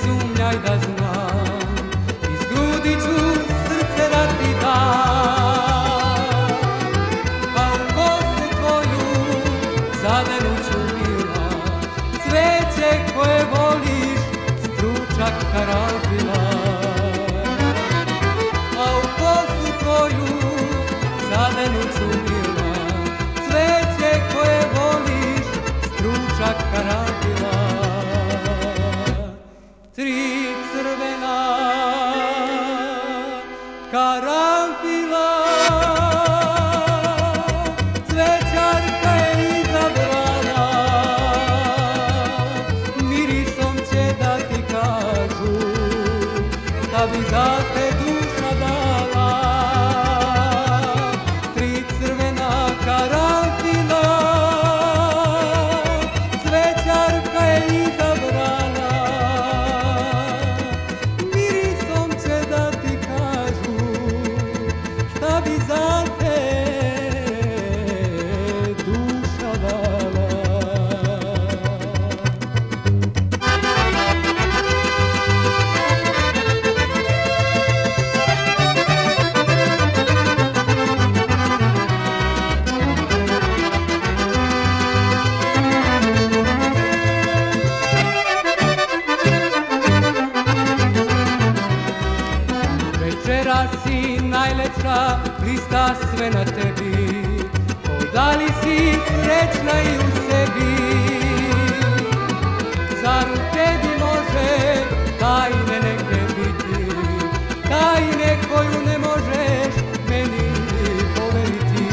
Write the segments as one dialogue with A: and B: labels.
A: sumnjaj da znam, iz grudi ću srce da ti dam. Pa u kosu tvoju zadenut ću mila, cveće koje voliš, stručak karanfila. Pa u kosu tvoju zadenut ću mila, cveće koje voliš, stručak karanfila. Tri crvena karanfila, cvećarka je izabrala, mirisom će da ti kažu da bi za te duša dala. Tri crvena karanfila, cvećarka je izabrala, mirisom će da ti kažu šta bi za te duša dala. Večera si najlepša, blista sve na tebi, da li si srećna i u sebi? Zar u tebi može tajne neke biti, tajne koju ne možeš meni poveriti?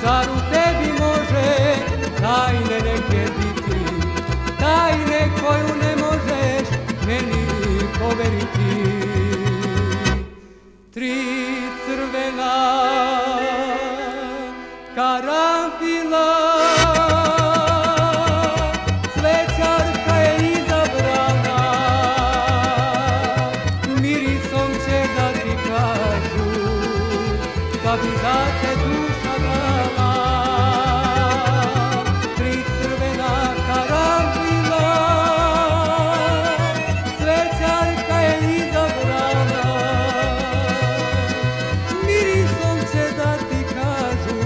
A: Zar u tebi može tajne neke biti, tajne koju ne možeš meni poveriti? Tri crvena karanfila, cvećarka je izabrala, mirisom će da ti kažu da bi za te duša dala. Tri crvena karanfila, cvećarka je izabrala, mirisom će da ti kažu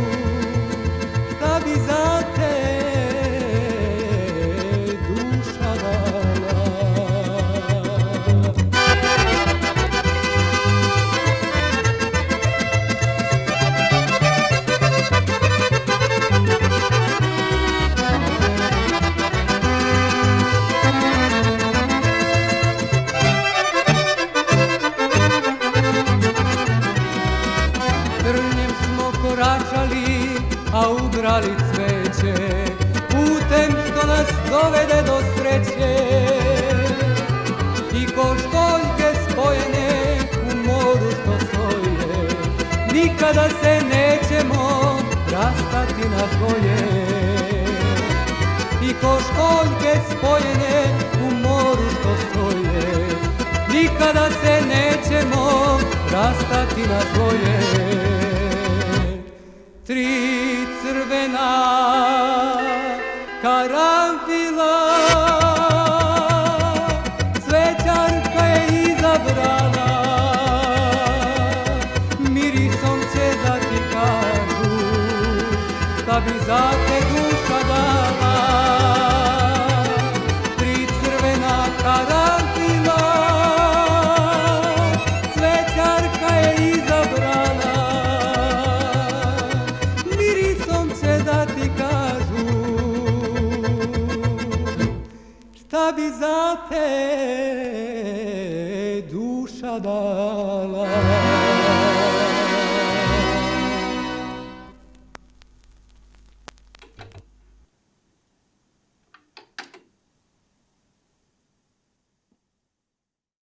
A: šta bi za te duša dala. Trnjem smo koračali, a ubrali cveće, putem što nas dovede do sreće. I ko školjke spojene u moru što stoje, nikada se nećemo rastati na dvoje. I ko školjke spojene u moru što stoje, nikada se nećemo rastati na dvoje. Tri crvena karanfila, cvećarka je izabrala, mirisom će da ti kažu šta bi za te duša dala. Tri crvena karanfila, cvećarka je izabrala, mirisom će da ti kažu šta bi za te duša dala.